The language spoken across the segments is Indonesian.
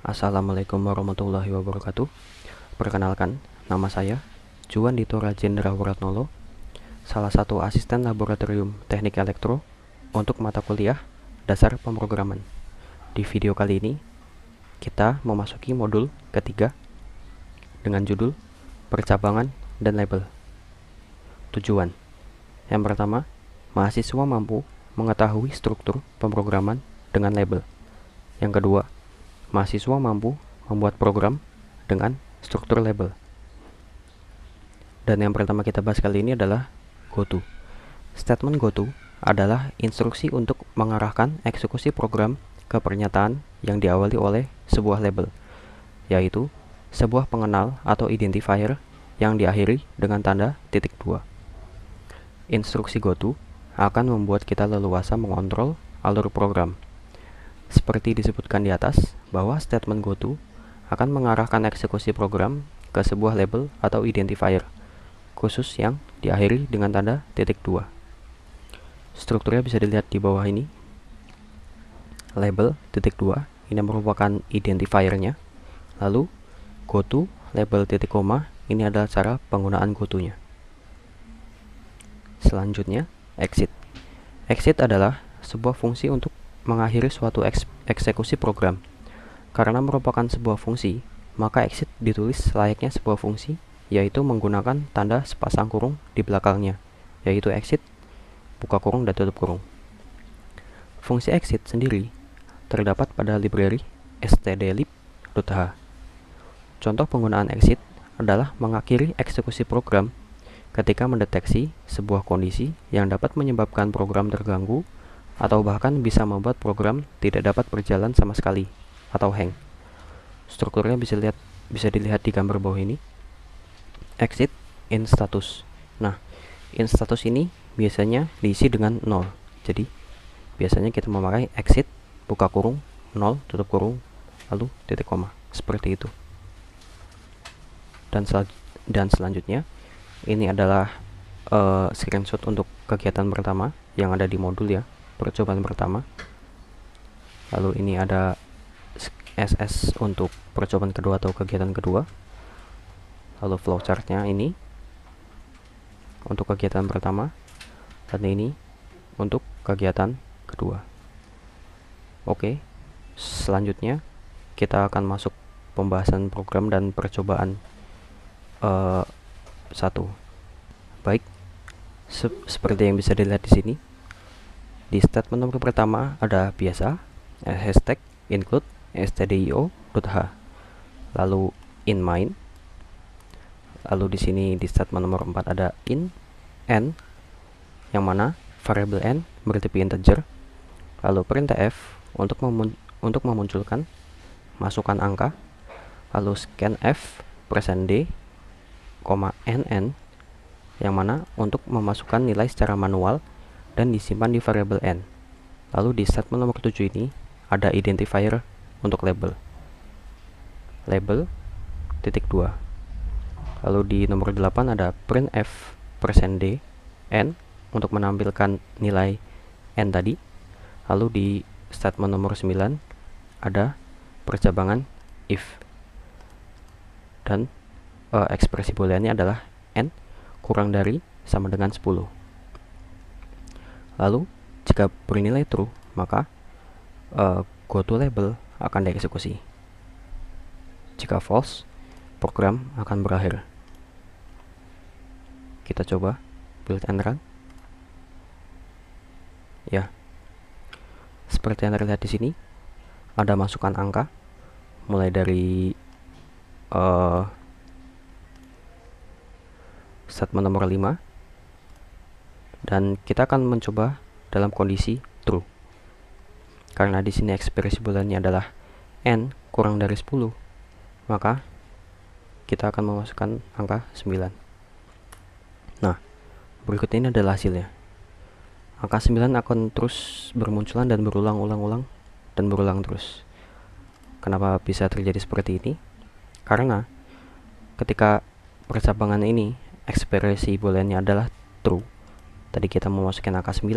Assalamualaikum warahmatullahi wabarakatuh. Perkenalkan, nama saya Juan Dito Rajendra Wuratnolo, salah satu asisten laboratorium teknik elektro untuk mata kuliah dasar pemrograman. Di video kali ini, kita memasuki modul ketiga dengan judul percabangan dan label. Tujuan: yang pertama, mahasiswa mampu mengetahui struktur pemrograman dengan label. Yang kedua, mahasiswa mampu membuat program dengan struktur label. Dan yang pertama kita bahas kali ini adalah goto. Statement goto adalah instruksi untuk mengarahkan eksekusi program ke pernyataan yang diawali oleh sebuah label, yaitu sebuah pengenal atau identifier yang diakhiri dengan tanda titik 2. Instruksi goto akan membuat kita leluasa mengontrol alur program. Seperti disebutkan di atas, bahwa statement goto akan mengarahkan eksekusi program ke sebuah label atau identifier khusus yang diakhiri dengan tanda titik 2. Strukturnya bisa dilihat di bawah ini. Label titik 2 ini merupakan identifiernya. Lalu goto label titik koma ini adalah cara penggunaan gotonya. Selanjutnya, exit. Exit adalah sebuah fungsi untuk mengakhiri suatu eksekusi program. Karena merupakan sebuah fungsi, maka exit ditulis layaknya sebuah fungsi, yaitu menggunakan tanda sepasang kurung di belakangnya, yaitu exit, buka kurung, dan tutup kurung. Fungsi exit sendiri terdapat pada library stdlib.h. Contoh penggunaan exit adalah mengakhiri eksekusi program ketika mendeteksi sebuah kondisi yang dapat menyebabkan program terganggu atau bahkan bisa membuat program tidak dapat berjalan sama sekali atau hang. Strukturnya bisa dilihat di gambar bawah ini. Exit in status. Nah, in status ini biasanya diisi dengan 0. Jadi, biasanya kita memakai exit, buka kurung, 0, tutup kurung, lalu titik koma. Seperti itu. Dan selanjutnya, ini adalah screenshot untuk kegiatan pertama yang ada di modul ya, percobaan pertama. Lalu ini ada SS untuk percobaan kedua atau kegiatan kedua. Lalu flowchartnya ini untuk kegiatan pertama, dan ini untuk kegiatan kedua. Oke, selanjutnya kita akan masuk pembahasan program dan percobaan 1. Baik, seperti yang bisa dilihat di sini, di statement nomor pertama ada biasa hashtag include stdio.h, lalu in main, lalu di sini di statement nomor 4 ada in n, yang mana variable n bertipe integer, lalu printf untuk memunculkan masukan angka, lalu scanf %d, nn, yang mana untuk memasukkan nilai secara manual dan disimpan di variable n. Lalu di statement nomor 7 ini ada identifier untuk label titik 2. Lalu di nomor 8 ada printf %d n untuk menampilkan nilai n tadi. Lalu di statement nomor 9 ada percabangan if, dan ekspresi booleannya adalah n kurang dari sama dengan 10. Lalu jika bernilai true, maka goto label akan dieksekusi. Jika false, program akan berakhir. Kita coba build and run. Ya, seperti yang terlihat di sini, ada masukan angka mulai dari statement nomor 5, dan kita akan mencoba dalam kondisi true. Karena di sini ekspresi booleannya adalah n kurang dari 10, maka kita akan memasukkan angka 9. Nah, berikut ini adalah hasilnya. Angka 9 akan terus bermunculan dan berulang terus. Kenapa bisa terjadi seperti ini? Karena ketika percabangan ini ekspresi booleannya adalah true, tadi kita memasukkan angka 9,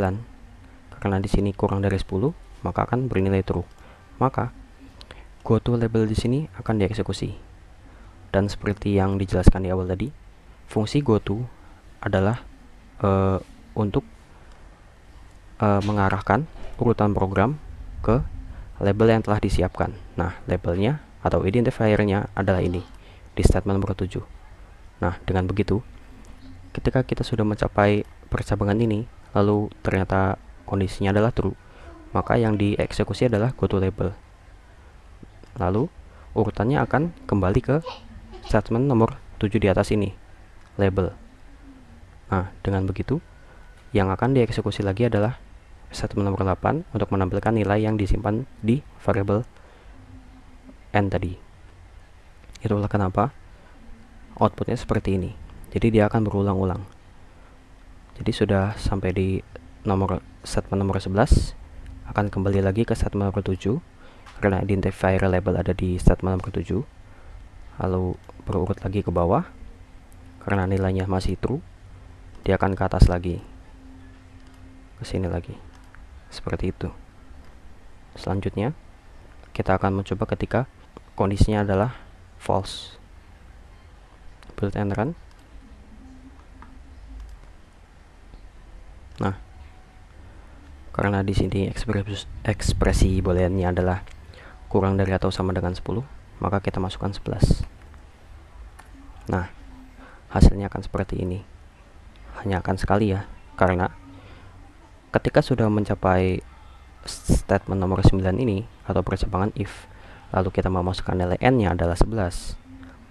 karena di sini kurang dari 10, maka akan bernilai true. Maka GoToLabel di sini akan dieksekusi. Dan seperti yang dijelaskan di awal tadi, fungsi GoTo adalah untuk mengarahkan urutan program ke label yang telah disiapkan. Nah, labelnya atau identifiernya adalah ini di statement nomor 7. Nah, dengan begitu, ketika kita sudah mencapai percabangan ini, lalu ternyata kondisinya adalah true, maka yang dieksekusi adalah GoToLabel. Lalu urutannya akan kembali ke statement nomor 7 di atas ini, label. Nah, dengan begitu, yang akan dieksekusi lagi adalah statement nomor 8 untuk menampilkan nilai yang disimpan di variable n tadi. Itulah kenapa outputnya seperti ini. Jadi dia akan berulang-ulang. Jadi sudah sampai di statement nomor 11, akan kembali lagi ke statement nomor 7 karena identifier label ada di statement nomor 7. Lalu berurut lagi ke bawah karena nilainya masih true, dia akan ke atas lagi, ke sini lagi, seperti itu. Selanjutnya kita akan mencoba ketika kondisinya adalah false. Build and run. Nah, karena di sini ekspresi booleannya adalah kurang dari atau sama dengan 10, maka kita masukkan 11. Nah, hasilnya akan seperti ini. Hanya akan sekali ya, karena ketika sudah mencapai statement nomor 9 ini atau percabangan if, lalu kita memasukkan nilai n-nya adalah 11,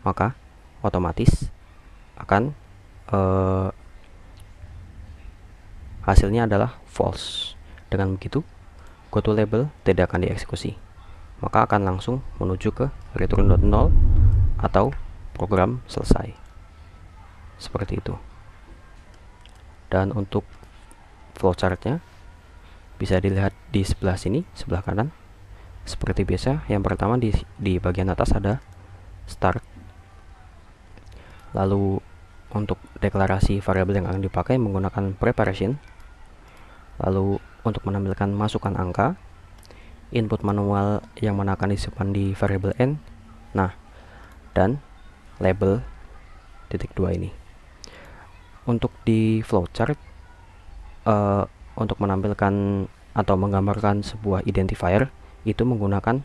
maka otomatis akan hasilnya adalah false. Dengan begitu, GoToLabel tidak akan dieksekusi, maka akan langsung menuju ke return.0 atau program selesai. Seperti itu. Dan untuk flowchartnya bisa dilihat di sebelah sini, sebelah kanan. Seperti biasa, yang pertama di bagian atas ada start. Lalu untuk deklarasi variabel yang akan dipakai menggunakan preparation. Lalu untuk menampilkan masukan angka, input manual yang mana akan disimpan di variabel n. Nah, dan label .2 ini. Untuk di flowchart, untuk menampilkan atau menggambarkan sebuah identifier itu menggunakan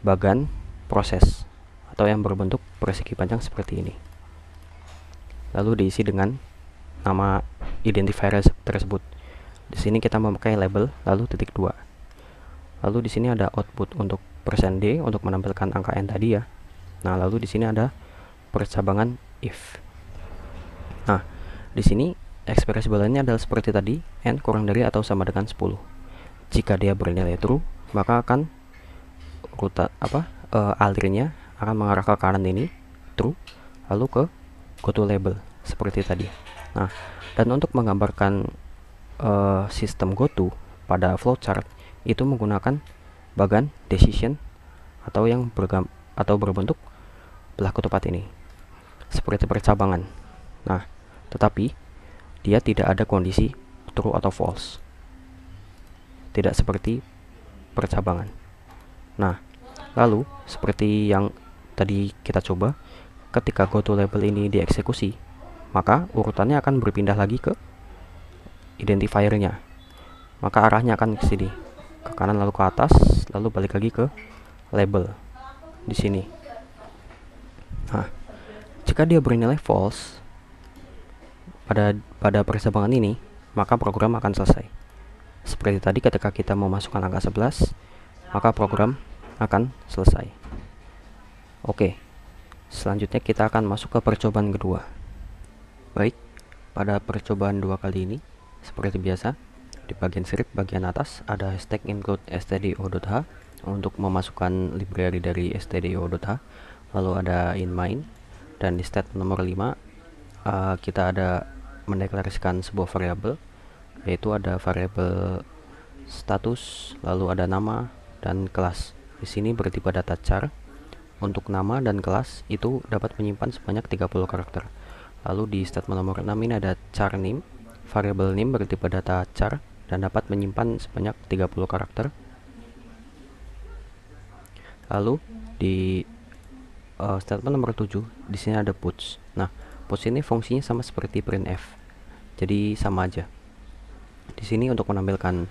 bagan proses atau yang berbentuk persegi panjang seperti ini. Lalu diisi dengan nama identifier tersebut. Di sini kita memakai label lalu .2. Lalu di sini ada output untuk %d untuk menampilkan angka n tadi ya. Nah, lalu di sini ada percabangan if. Nah, di sini ekspresi booleannya adalah seperti tadi, n kurang dari atau sama dengan 10. Jika dia bernilai true, maka akan alirnya akan mengarah ke kanan ini, true, lalu ke GoToLabel seperti tadi. Nah, dan untuk menggambarkan sistem GoTo pada flowchart itu menggunakan bagan decision atau yang berbentuk belah ketupat ini, seperti percabangan. Nah, tetapi dia tidak ada kondisi true atau false, tidak seperti percabangan. Nah, lalu seperti yang tadi kita coba, ketika GoToLabel ini dieksekusi, maka urutannya akan berpindah lagi ke identifiernya. Maka arahnya akan ke sini, ke kanan lalu ke atas, lalu balik lagi ke label di sini. Nah, jika dia bernilai false pada percabangan ini, maka program akan selesai. Seperti tadi ketika kita memasukkan angka 11, maka program akan selesai. Oke, selanjutnya kita akan masuk ke percobaan kedua. Baik, pada percobaan 2 kali ini, seperti biasa, di bagian script bagian atas ada hashtag include stdio.h untuk memasukkan library dari stdio.h. Lalu ada in main, dan di state nomor 5 kita ada mendeklarasikan sebuah variabel, yaitu ada variabel status, lalu ada nama dan kelas. Di sini bertipe data char. Untuk nama dan kelas itu dapat menyimpan sebanyak 30 karakter. Lalu di statement nomor 6 ini ada char name. Variabel name bertipe data char dan dapat menyimpan sebanyak 30 karakter. Lalu di statement nomor 7 di sini ada puts. Nah, puts ini fungsinya sama seperti printf. Jadi sama aja. Di sini untuk menampilkan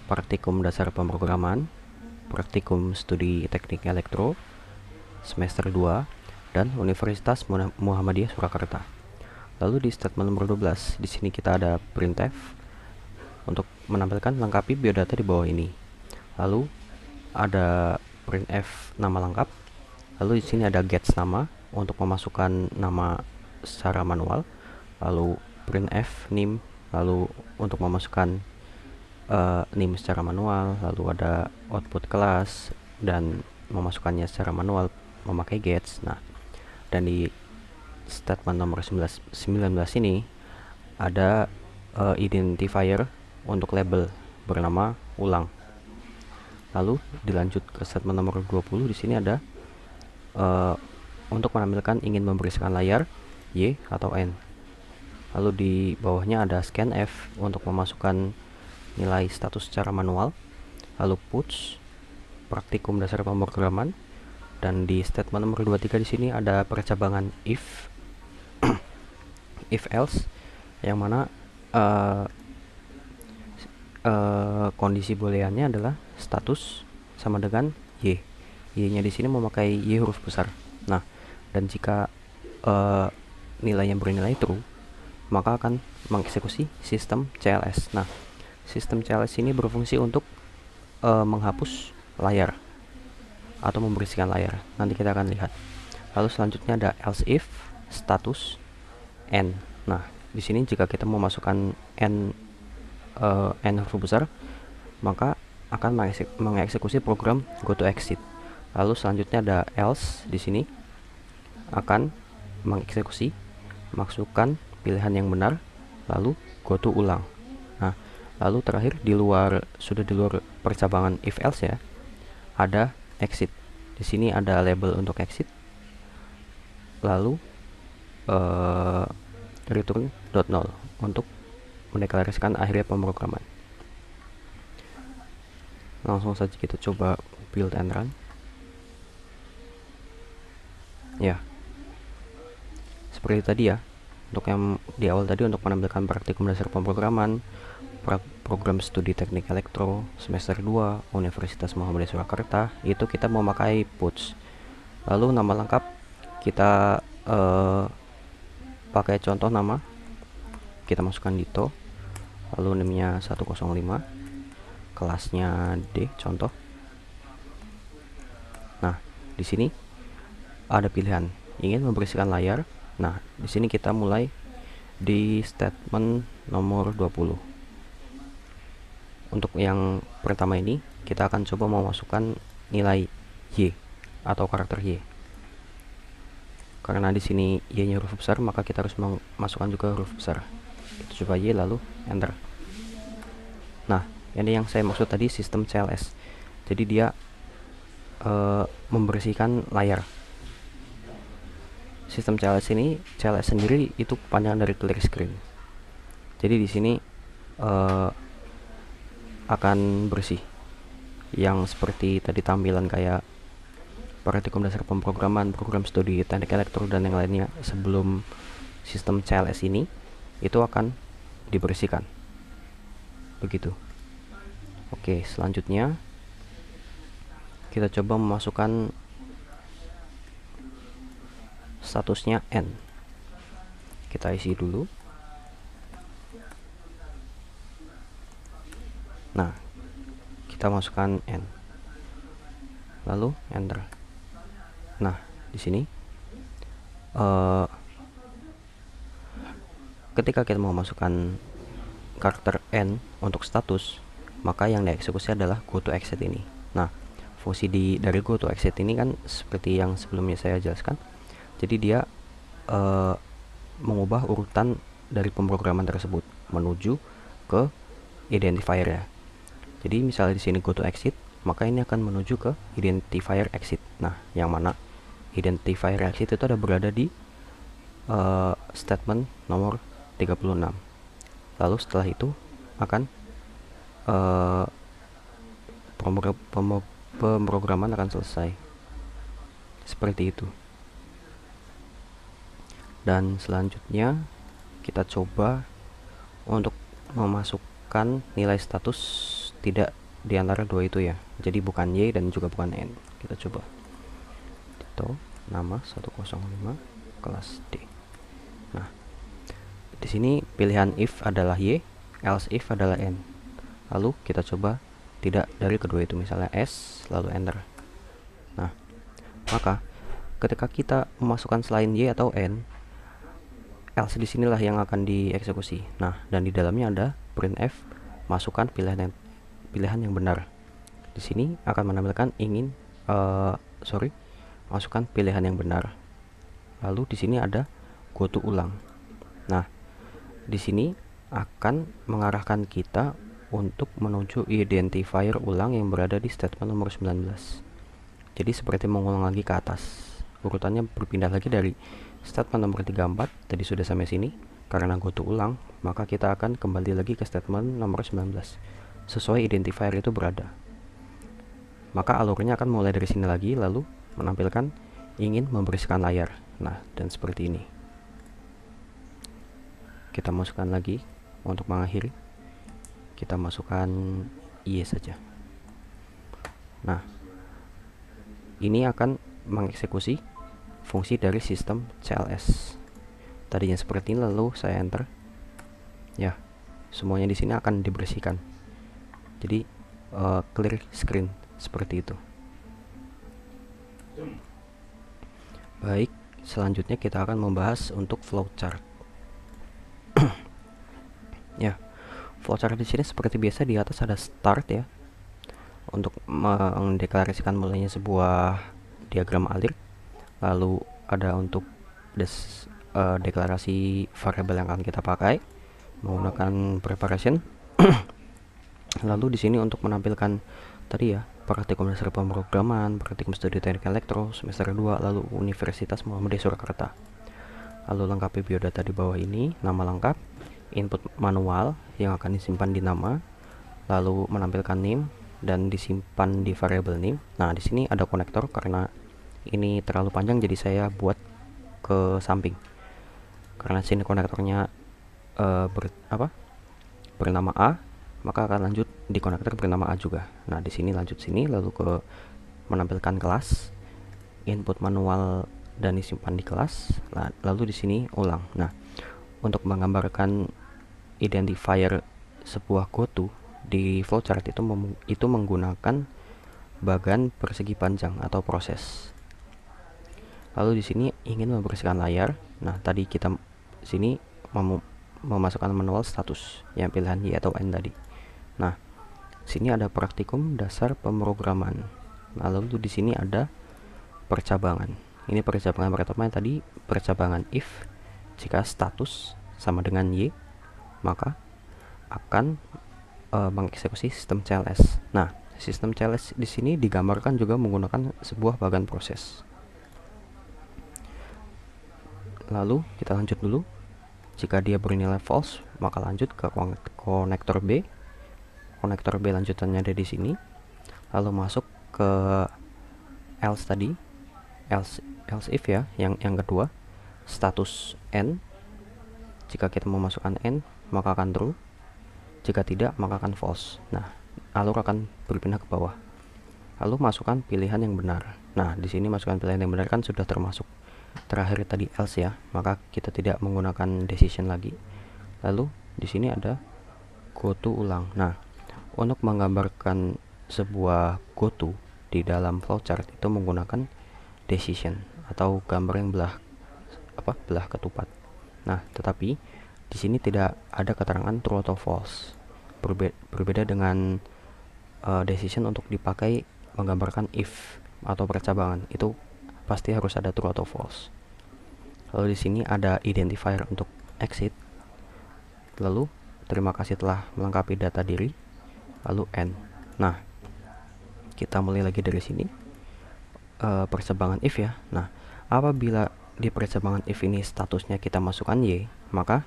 praktikum dasar pemrograman, praktikum studi teknik elektro semester 2 dan Universitas Muhammadiyah Surakarta. Lalu di statement nomor 12 di sini kita ada printf untuk menampilkan lengkapi biodata di bawah ini. Lalu ada printf nama lengkap. Lalu di sini ada gets nama untuk memasukkan nama secara manual. Lalu printf name, lalu untuk memasukkan name secara manual. Lalu ada output kelas dan memasukkannya secara manual memakai gets. Nah, dan di statement nomor 19 ini ada identifier untuk label bernama ulang. Lalu dilanjut ke statement nomor 20 di sini ada untuk menampilkan ingin membersihkan layar Y atau N. Lalu di bawahnya ada scanf untuk memasukkan nilai status secara manual. Lalu puts praktikum dasar pemrograman, dan di statement nomor 23 di sini ada percabangan if else, yang mana kondisi booleannya adalah status sama dengan y. Y-nya di sini memakai y huruf besar. Nah, dan jika nilainya bernilai true, maka akan mengeksekusi sistem CLS. Nah, sistem CLS ini berfungsi untuk menghapus layar atau membersihkan layar. Nanti kita akan lihat. Lalu selanjutnya ada else if status n. Nah, di sini jika kita memasukkan n huruf besar, maka akan mengeksekusi program goToExit. Lalu selanjutnya ada else di sini akan mengeksekusi masukkan pilihan yang benar, lalu goToUlang. Nah, lalu terakhir di luar percabangan if else ya, ada exit. Di sini ada label untuk exit. Lalu return .0 untuk mendeklarasikan akhirnya pemrograman. Langsung saja kita coba build and run. Ya, seperti tadi ya, untuk yang di awal tadi untuk menampilkan praktikum dasar pemrograman, program studi teknik elektro semester 2 Universitas Muhammadiyah Surakarta, itu kita memakai puts. Lalu nama lengkap kita pakai contoh nama, kita masukkan Dito, lalu namanya 105, kelasnya D contoh. Nah, di sini ada pilihan ingin membersihkan layar. Nah, di sini kita mulai di statement nomor 20. Untuk yang pertama ini kita akan coba memasukkan nilai Y atau karakter Y. Karena di sini Y-nya huruf besar, maka kita harus memasukkan juga huruf besar. Kita coba Y lalu enter. Nah, ini yang saya maksud tadi sistem CLS. Jadi dia membersihkan layar. Sistem CLS sendiri itu kepanjangan dari clear screen. Jadi di sini akan bersih, yang seperti tadi tampilan kayak praktikum dasar pemrograman, program studi teknik elektro dan yang lainnya sebelum sistem CLS ini itu akan dibersihkan. Begitu. Oke, selanjutnya kita coba memasukkan statusnya N. Kita isi dulu. Nah, kita masukkan N. Lalu enter. Nah, di sini ketika kita mau masukkan karakter N untuk status, maka yang dieksekusi adalah goToExit ini. Nah, fungsi dari goToExit ini kan seperti yang sebelumnya saya jelaskan. Jadi dia mengubah urutan dari pemrograman tersebut menuju ke identifier ya. Jadi misalnya di sini goToExit, maka ini akan menuju ke identifier exit. Nah, yang mana identifier exit itu ada berada di statement nomor 36. Lalu setelah itu akan pemrograman akan selesai. seperti itu. Dan selanjutnya kita coba untuk memasukkan nilai status tidak di antara dua itu ya. Jadi bukan Y dan juga bukan N. Kita coba. Itu nama 105 kelas D. Nah, di sini pilihan if adalah Y, else if adalah N. Lalu kita coba tidak dari kedua itu, misalnya S lalu enter. Nah, maka ketika kita memasukkan selain Y atau N, else disinilah yang akan dieksekusi. Nah, dan di dalamnya ada printf masukkan pilihan yang benar. Di sini akan menampilkan masukkan pilihan yang benar. Lalu di sini ada goto ulang. Nah, di sini akan mengarahkan kita untuk menuju identifier ulang yang berada di statement nomor 19. Jadi seperti mengulang lagi ke atas. Urutannya berpindah lagi dari statement nomor 34, tadi sudah sampai sini. Karena goto ulang, maka kita akan kembali lagi ke statement nomor 19 sesuai identifier itu berada. Maka alurnya akan mulai dari sini lagi, lalu menampilkan ingin membersihkan layar. Nah, dan seperti ini. Kita masukkan lagi untuk mengakhiri. Kita masukkan Y saja. Nah, ini akan mengeksekusi fungsi dari sistem CLS. Tadinya seperti ini, lalu saya enter. Ya, semuanya di sini akan dibersihkan. Jadi clear screen seperti itu. Baik, selanjutnya kita akan membahas untuk flowchart. Ya, flowchart di sini seperti biasa di atas ada start ya, untuk mendeklarasikan mulainya sebuah diagram alir. Lalu ada untuk deklarasi variabel yang akan kita pakai menggunakan preparation. Lalu di sini untuk menampilkan tadi ya, praktikum dasar pemrograman, praktikum studi teknik elektro semester 2, lalu Universitas Muhammadiyah Surakarta. Lalu lengkapi biodata di bawah ini, nama lengkap, input manual yang akan disimpan di nama, lalu menampilkan name dan disimpan di variabel name. Nah, di sini ada konektor karena ini terlalu panjang, jadi saya buat ke samping. Karena sini konektornya bernama A, maka akan lanjut di konektor bernama A juga. Nah, di sini lanjut sini, lalu ke menampilkan kelas, input manual dan disimpan di kelas. Lalu di sini ulang. Nah, untuk menggambarkan identifier sebuah goto di flowchart itu menggunakan bagan persegi panjang atau proses. Lalu di sini ingin membersihkan layar. Nah, tadi kita sini memasukkan manual status yang pilihan Y atau N tadi. Nah, sini ada praktikum dasar pemrograman. Lalu di sini ada percabangan. Ini percabangan pertama yang tadi, percabangan if. Jika status sama dengan Y, maka akan mengeksekusi sistem CLS. Nah, sistem CLS di sini digambarkan juga menggunakan sebuah bagan proses. Lalu kita lanjut dulu. Jika dia bernilai false, maka lanjut ke konektor B. Konektor B lanjutannya ada di sini. Lalu masuk ke else tadi, else if ya, yang kedua, status N. Jika kita memasukkan N, maka akan true. Jika tidak, maka akan false. Nah, alur akan berpindah ke bawah. Lalu masukkan pilihan yang benar. Nah, di sini masukkan pilihan yang benar kan sudah termasuk terakhir tadi else ya, maka kita tidak menggunakan decision lagi. Lalu di sini ada goto ulang. Nah, untuk menggambarkan sebuah goto di dalam flowchart itu menggunakan decision atau gambar yang belah ketupat. Nah, tetapi di sini tidak ada keterangan true atau false. Berbeda dengan decision untuk dipakai menggambarkan if atau percabangan, itu pasti harus ada true atau false. Lalu di sini ada identifier untuk exit. Lalu terima kasih telah melengkapi data diri. Lalu N. Nah, kita mulai lagi dari sini. Percabangan if ya. Nah, apabila di percabangan if ini statusnya kita masukkan Y, maka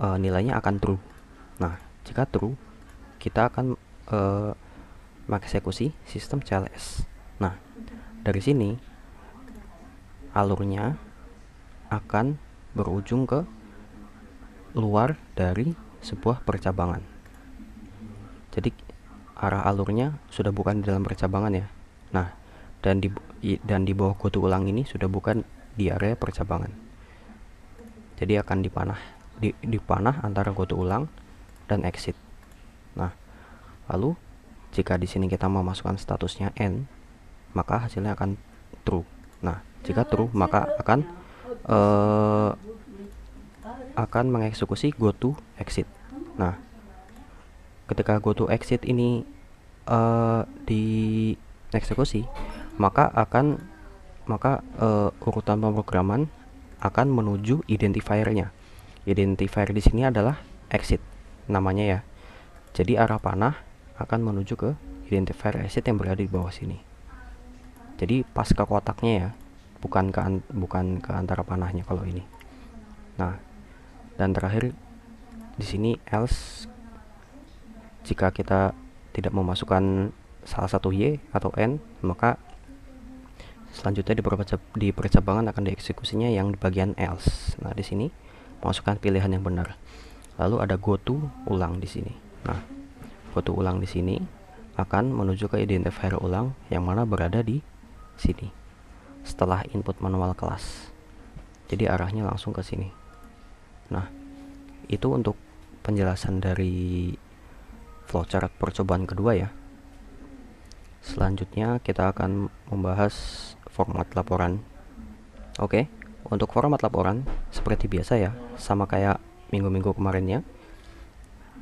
nilainya akan true. Nah, jika true, kita akan mengeksekusi sistem CLS. Nah, dari sini alurnya akan berujung ke luar dari sebuah percabangan. Jadi arah alurnya sudah bukan di dalam percabangan ya. Nah, dan di bawah goto ulang ini sudah bukan di area percabangan. Jadi akan dipanah antara goto ulang dan exit. Nah, lalu jika di sini kita memasukkan statusnya N, maka hasilnya akan true. Nah, jika true maka akan mengeksekusi go to exit. Nah, ketika go to exit ini dieksekusi, maka urutan pemrograman akan menuju identifiernya. Identifier di sini adalah exit namanya ya. Jadi arah panah akan menuju ke identifier exit yang berada di bawah sini. Jadi pas ke kotaknya ya, bukan ke antara panahnya kalau ini. Nah, dan terakhir di sini else, jika kita tidak memasukkan salah satu Y atau N, maka selanjutnya di percabangan akan dieksekusinya yang di bagian else. Nah, di sini masukkan pilihan yang benar. Lalu ada go to ulang di sini. Nah, go to ulang di sini akan menuju ke identifier ulang yang mana berada di sini setelah input manual kelas. Jadi arahnya langsung ke sini. Nah, itu untuk penjelasan dari flowchart percobaan kedua ya. Selanjutnya kita akan membahas format laporan. Oke, untuk format laporan seperti biasa ya, sama kayak minggu-minggu kemarinnya.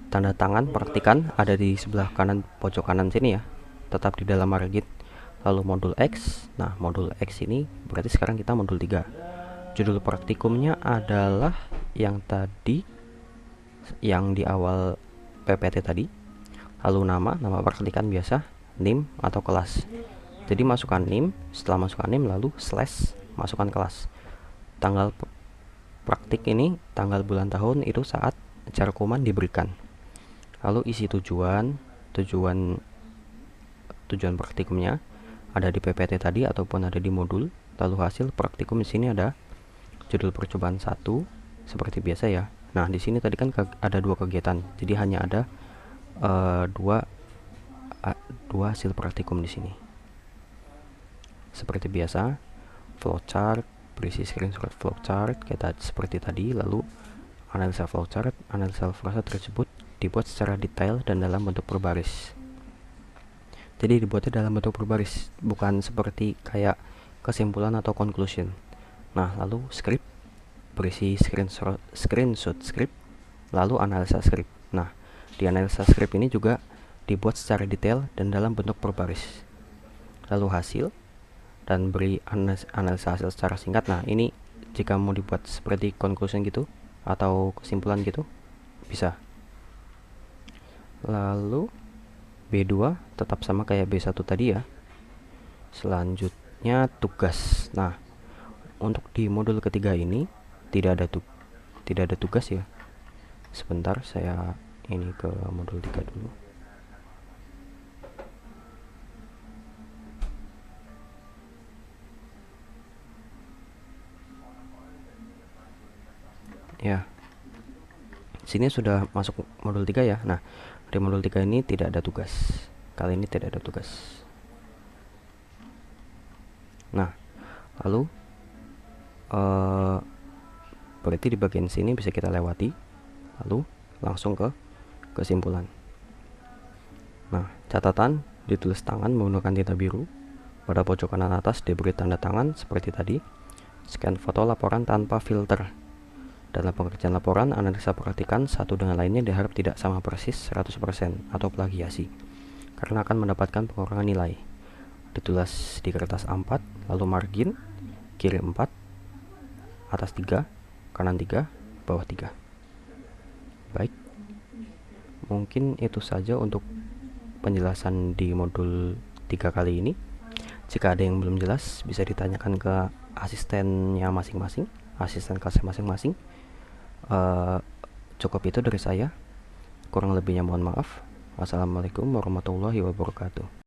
Tanda tangan praktikan ada di sebelah kanan pojok kanan sini ya, tetap di dalam margin. Lalu modul X. Nah, modul X ini berarti sekarang kita modul 3. Judul praktikumnya adalah yang tadi, yang di awal PPT tadi. Lalu nama praktikan biasa, name atau kelas. Jadi masukkan name, setelah masukkan name lalu slash masukkan kelas. Tanggal praktik ini, tanggal bulan tahun itu saat acara kuman diberikan. Lalu isi tujuan praktikumnya ada di PPT tadi ataupun ada di modul. Lalu hasil praktikum di sini ada judul percobaan 1 seperti biasa ya. Nah, di sini tadi kan ada 2 kegiatan. Jadi hanya ada dua hasil praktikum di sini. Seperti biasa, flowchart berisi screenshot flowchart kayak seperti tadi. Lalu analisa flowchart, analisa flowchart tersebut dibuat secara detail dan dalam bentuk berbaris. Jadi dibuatnya dalam bentuk berbaris, bukan seperti kayak kesimpulan atau conclusion. Nah, lalu script berisi screenshot script, lalu analisa script. Nah, di analisa script ini juga dibuat secara detail dan dalam bentuk berbaris. Lalu hasil dan beri analisa hasil secara singkat. Nah, ini jika mau dibuat seperti conclusion gitu atau kesimpulan gitu bisa. Lalu B2 tetap sama kayak B1 tadi ya. Selanjutnya tugas. Nah, untuk di modul ketiga ini tidak ada tugas ya. Sebentar, saya ini ke modul 3 dulu. Ya, sini sudah masuk modul 3 ya. Nah, di modul 3 ini tidak ada tugas. Kali ini tidak ada tugas. Nah, lalu berarti di bagian sini bisa kita lewati. Lalu langsung ke kesimpulan. Nah, catatan ditulis tangan menggunakan tinta biru. Pada pojok kanan atas diberi tanda tangan seperti tadi. Scan foto laporan tanpa filter. Dalam pengerjaan laporan, analisa perhatikan satu dengan lainnya diharap tidak sama persis 100% atau plagiasi, karena akan mendapatkan pengurangan nilai. Ditulis di kertas A4, lalu margin, kiri 4, atas 3, kanan 3, bawah 3. Baik, mungkin itu saja untuk penjelasan di modul 3 kali ini. Jika ada yang belum jelas, bisa ditanyakan ke asistennya masing-masing, asisten kelasnya masing-masing. Cukup itu dari saya, kurang lebihnya mohon maaf. Wassalamualaikum warahmatullahi wabarakatuh.